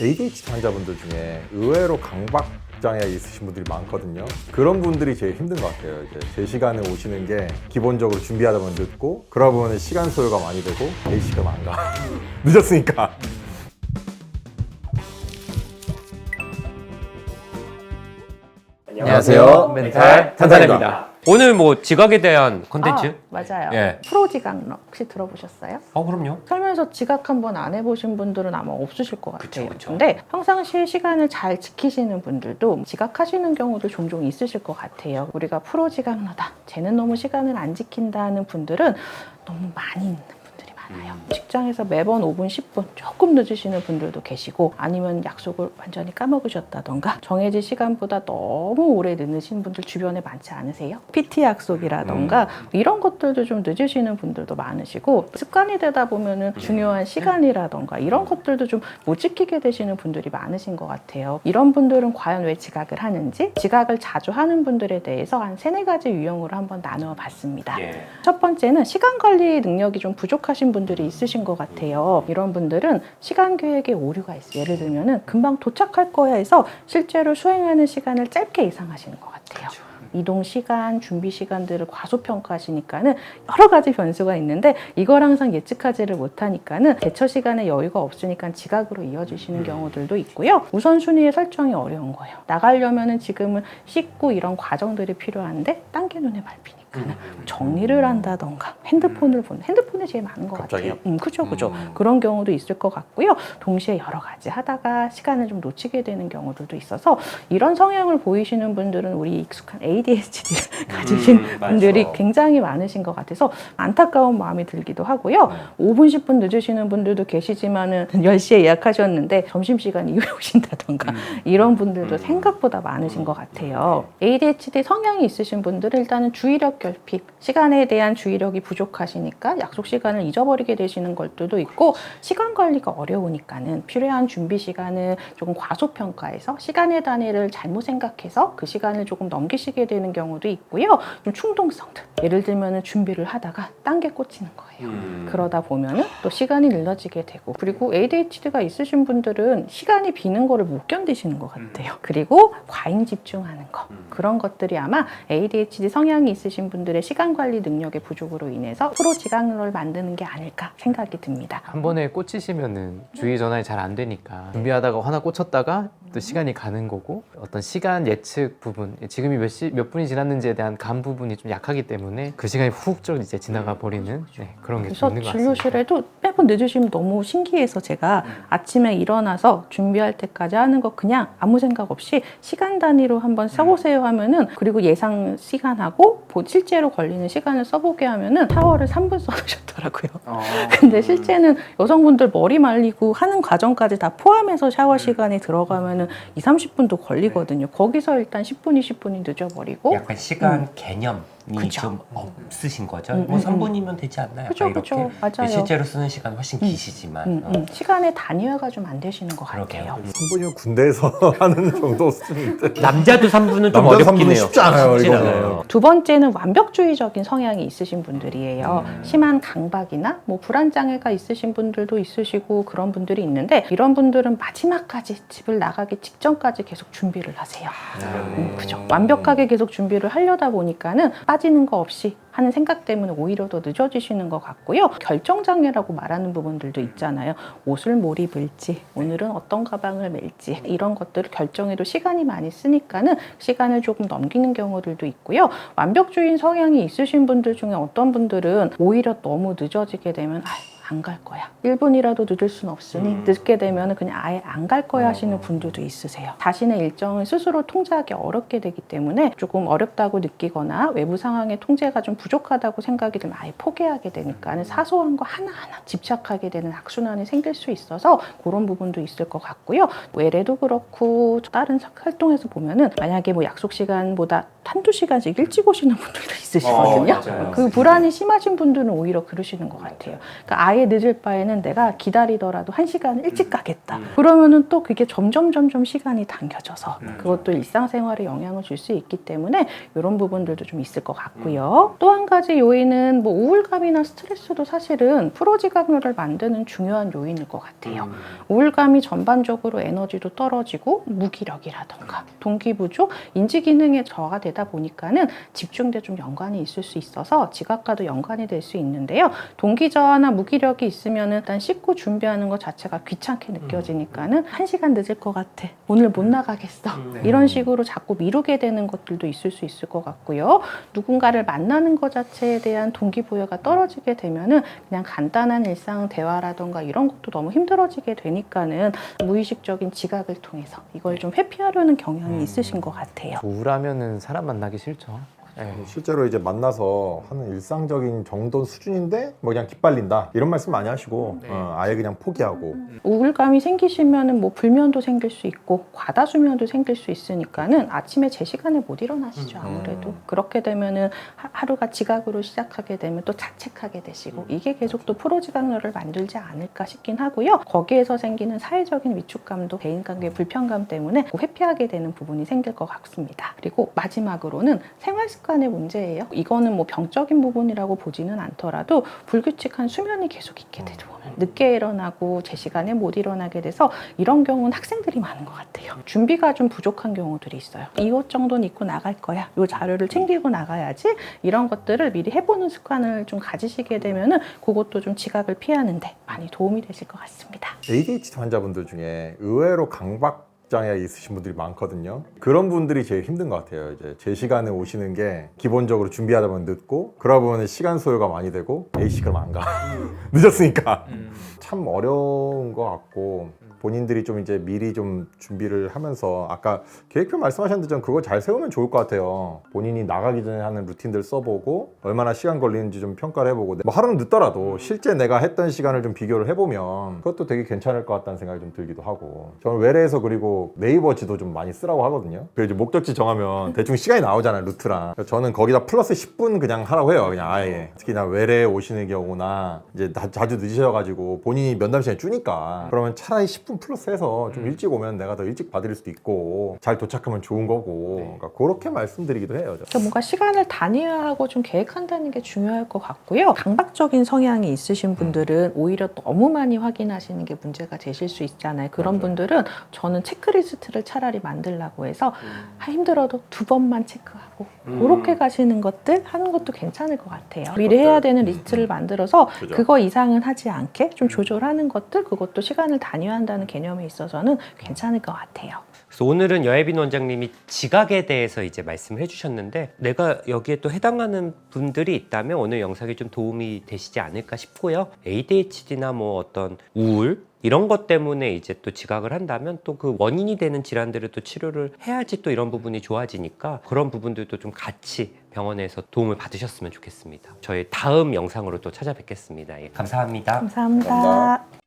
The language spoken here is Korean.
ADHD 환자분들 중에 의외로 강박장애 있으신 분들이 많거든요. 그런 분들이 제일 힘든 것 같아요. 이제 제 시간에 오시는 게 기본적으로 준비하다 보면 늦고, 그러다 보면 시간 소요가 많이 되고 A시간 안 가. 늦었으니까. 안녕하세요. 멘탈 탄탄입니다. 오늘 뭐 지각에 대한 컨텐츠? 맞아요. 예. 프로지각 혹시 들어보셨어요? 그럼요. 살면서 지각 한번 안 해보신 분들은 아마 없으실 것 같아요. 그쵸. 근데 평상시에 시간을 잘 지키시는 분들도 지각하시는 경우도 종종 있으실 것 같아요. 우리가 프로지각러다, 쟤는 너무 시간을 안 지킨다는 분들은 너무 많이 있는 분들이 많아요. 직장에서 매번 5분, 10분 조금 늦으시는 분들도 계시고, 아니면 약속을 완전히 까먹으셨다던가 정해진 시간보다 너무 오래 늦으신 분들 주변에 많지 않으세요? PT 약속이라던가 이런 것들도 좀 늦으시는 분들도 많으시고, 습관이 되다 보면은 중요한 시간이라던가 이런 것들도 좀 못 지키게 되시는 분들이 많으신 것 같아요. 이런 분들은 과연 왜 지각을 하는지, 지각을 자주 하는 분들에 대해서 한 3-4가지 유형으로 한번 나누어 봤습니다. 첫 번째는 시간 관리 능력이 좀 부족하신 분들이 있으신 것 같아요. 이런 분들은 시간 계획에 오류가 있어요. 예를 들면은 금방 도착할 거야 해서 실제로 수행하는 시간을 짧게 예상하시는 것 같아요. 이동 시간, 준비 시간들을 과소평가하시니까는 여러 가지 변수가 있는데 이걸 항상 예측하지를 못하니까는 대처 시간에 여유가 없으니까 지각으로 이어지시는 경우들도 있고요. 우선순위의 설정이 어려운 거예요. 나가려면은 지금은 씻고 이런 과정들이 필요한데 딴 게 눈에 밟히니까 정리를 한다던가 핸드폰을 보는, 핸드폰이 제일 많은 것 갑자기? 같아요. 그죠. 그런 경우도 있을 것 같고요. 동시에 여러 가지 하다가 시간을 좀 놓치게 되는 경우들도 있어서, 이런 성향을 보이시는 분들은 우리 익숙한 ADHD를 가지신 분들이 굉장히 많으신 것 같아서 안타까운 마음이 들기도 하고요. 5분, 10분 늦으시는 분들도 계시지만은 10시에 예약하셨는데 점심시간 이후에 오신다던가 이런 분들도 생각보다 많으신 것 같아요. ADHD 성향이 있으신 분들은 일단은 주의력 결핍, 시간에 대한 주의력이 부족하시니까 약속 시간을 잊어버리게 되시는 것들도 있고, 시간 관리가 어려우니까는 필요한 준비 시간을 조금 과소평가해서 시간의 단위를 잘못 생각해서 그 시간을 조금 넘기시게 되는 경우도 있고요. 좀 충동성들, 예를 들면 준비를 하다가 딴 게 꽂히는 거예요. 그러다 보면은 또 시간이 늘어지게 되고, 그리고 ADHD가 있으신 분들은 시간이 비는 거를 못 견디시는 것 같아요. 그리고 과잉 집중하는 거, 그런 것들이 아마 ADHD 성향이 있으신 분들의 시간 관리 능력의 부족으로 인해서 프로지각러를 만드는 게 아닐까 생각이 듭니다. 한 번에 꽂히시면은 주의 전환이 잘 안 되니까 준비하다가 하나 꽂혔다가 또 시간이 가는 거고, 어떤 시간 예측 부분, 지금이 몇 분이 지났는지에 대한 감 부분이 좀 약하기 때문에 그 시간이 훅 이제 지나가 버리는 그런 게 좀 그래서 있는 것 같습니다. 진료실에도 매번 늦으시면 너무 신기해서 제가 아침에 일어나서 준비할 때까지 하는 거 그냥 아무 생각 없이 시간 단위로 한번 써보세요 하면은, 그리고 예상 시간하고 실제로 걸리는 시간을 써보게 하면은 샤워를 3분 써주셨더라고요. 근데 실제는 여성분들 머리 말리고 하는 과정까지 다 포함해서 샤워 시간이 들어가면은 20-30분도 걸리거든요. 거기서 일단 10분, 20분이 늦어버리고. 약간 시간 개념이 그쵸. 좀 없으신 거죠? 뭐 3분이면 되지 않나요? 그쵸, 이렇게? 그쵸. 맞아요. 실제로 쓰는 시간 훨씬 기시지만 시간의 단위화가 좀 안 되시는 것 같아요. 3분이면 군대에서 하는 정도 수준인데. 남자도 3분은 좀 남자도 어렵긴 3분은 해요. 쉽지 않아요, 쉽진 이거는. 않아요. 두 번째는 완벽주의적인 성향이 있으신 분들이에요. 심한 강박이나 뭐 불안장애가 있으신 분들도 있으시고 그런 분들이 있는데, 이런 분들은 마지막까지 집을 나가기 직전까지 계속 준비를 하세요. 그죠. 완벽하게 계속 준비를 하려다 보니까는 빠지는 거 없이 하는 생각 때문에 오히려 더 늦어지시는 것 같고요. 결정장애라고 말하는 부분들도 있잖아요. 옷을 뭘 입을지, 오늘은 어떤 가방을 멜지, 이런 것들을 결정해도 시간이 많이 쓰니까는 시간을 조금 넘기는 경우들도 있고요. 완벽주의 성향이 있으신 분들 중에 어떤 분들은 오히려 너무 늦어지게 되면 안 갈 거야, 1분이라도 늦을 순 없으니 늦게 되면 그냥 아예 안 갈 거야 하시는 분들도 있으세요. 자신의 일정을 스스로 통제하기 어렵게 되기 때문에 조금 어렵다고 느끼거나 외부 상황의 통제가 좀 부족하다고 생각이 들면 아예 포기하게 되니까 사소한 거 하나하나 집착하게 되는 악순환이 생길 수 있어서 그런 부분도 있을 것 같고요. 외래도 그렇고 다른 활동에서 보면은 만약에 뭐 약속 시간보다 한두 시간씩 일찍 오시는 분들도 있으시거든요. 맞아요. 그 불안이 심하신 분들은 오히려 그러시는 것 같아요. 그러니까 아예 늦을 바에는 내가 기다리더라도 1시간 일찍 가겠다. 그러면은 또 그게 점점 시간이 당겨져서 그것도 일상생활에 영향을 줄 수 있기 때문에 이런 부분들도 좀 있을 것 같고요. 또 한 가지 요인은 뭐 우울감이나 스트레스도 사실은 프로지각률을 만드는 중요한 요인일 것 같아요. 우울감이 전반적으로 에너지도 떨어지고 무기력이라던가 동기부족, 인지기능에 저하가 되다 보니까는 집중대 좀 연관이 있을 수 있어서 지각과도 연관이 될 수 있는데요. 동기저하나 무기력이 있으면은 일단 씻고 준비하는 것 자체가 귀찮게 느껴지니까는 1시간 늦을 것 같아. 오늘 못 나가겠어. 이런 식으로 자꾸 미루게 되는 것들도 있을 수 있을 것 같고요. 누군가를 만나는 것 자체에 대한 동기부여가 떨어지게 되면은 그냥 간단한 일상 대화라던가 이런 것도 너무 힘들어지게 되니까는 무의식적인 지각을 통해서 이걸 좀 회피하려는 경향이 있으신 것 같아요. 우울하면은 사람 만나기 싫죠. 예. 실제로 이제 만나서 하는 일상적인 정도 수준인데 뭐 그냥 기빨린다 이런 말씀 많이 하시고 아예 그냥 포기하고 우울감이 생기시면은 뭐 불면도 생길 수 있고 과다 수면도 생길 수 있으니까는 아침에 제 시간에 못 일어나시죠. 아무래도 그렇게 되면은 하루가 지각으로 시작하게 되면 또 자책하게 되시고 이게 계속 또 프로지각률을 만들지 않을까 싶긴 하고요. 거기에서 생기는 사회적인 위축감도 대인관계 불편감 때문에 회피하게 되는 부분이 생길 것 같습니다. 그리고 마지막으로는 생활 습관의 문제예요. 이거는 뭐 병적인 부분이라고 보지는 않더라도 불규칙한 수면이 계속 있게 되죠. 늦게 일어나고 제 시간에 못 일어나게 돼서 이런 경우는 학생들이 많은 것 같아요. 준비가 좀 부족한 경우들이 있어요. 이 옷 정도는 입고 나갈 거야. 이 자료를 챙기고 나가야지. 이런 것들을 미리 해보는 습관을 좀 가지시게 되면은 그것도 좀 지각을 피하는데 많이 도움이 되실 것 같습니다. ADHD 환자분들 중에 의외로 강박 장애가 있으신 분들이 많거든요. 그런 분들이 제일 힘든 것 같아요. 이제 제 시간에 오시는 게 기본적으로 준비하다 보면 늦고 그러다 보면 시간 소요가 많이 되고 에이씨 그럼 안 가. 늦었으니까. 참 어려운 것 같고 본인들이 좀 이제 미리 좀 준비를 하면서 아까 계획표 말씀하셨는데 전 그거 잘 세우면 좋을 것 같아요. 본인이 나가기 전에 하는 루틴들 써보고 얼마나 시간 걸리는지 좀 평가를 해보고 뭐 하루는 늦더라도 실제 내가 했던 시간을 좀 비교를 해보면 그것도 되게 괜찮을 것 같다는 생각이 좀 들기도 하고 저는 외래에서 그리고 네이버 지도 좀 많이 쓰라고 하거든요. 그래서 이제 목적지 정하면 대충 시간이 나오잖아요. 루트랑. 그래서 저는 거기다 플러스 10분 그냥 하라고 해요. 그냥 아예. 특히나 외래에 오시는 경우나 이제 자주 늦으셔가지고 본인이 면담 시간이 주니까 그러면 차라리 10분 플러스해서 좀 일찍 오면 내가 더 일찍 받을 수도 있고 잘 도착하면 좋은 거고 그러니까 그렇게 말씀드리기도 해요. 그러니까 뭔가 시간을 단위화하고 좀 계획한다는 게 중요할 것 같고요. 강박적인 성향이 있으신 분들은 오히려 너무 많이 확인하시는 게 문제가 되실 수 있잖아요. 그런 분들은 저는 체크리스트를 차라리 만들라고 해서 힘들어도 2번만 체크하고 그렇게 가시는 것들 하는 것도 괜찮을 것 같아요. 미리 해야 되는 리스트를 만들어서 그죠. 그거 이상은 하지 않게 좀 조절하는 것들 그것도 시간을 단위화한다는 개념에 있어서는 괜찮을 것 같아요. 그래서 오늘은 여혜빈 원장님이 지각에 대해서 이제 말씀을 해주셨는데 내가 여기에 또 해당하는 분들이 있다면 오늘 영상이 좀 도움이 되시지 않을까 싶고요. ADHD나 뭐 어떤 우울 이런 것 때문에 이제 또 지각을 한다면 또 그 원인이 되는 질환들을 또 치료를 해야지 또 이런 부분이 좋아지니까 그런 부분들도 좀 같이 병원에서 도움을 받으셨으면 좋겠습니다. 저희 다음 영상으로 또 찾아뵙겠습니다. 예, 감사합니다. 감사합니다. 감사합니다.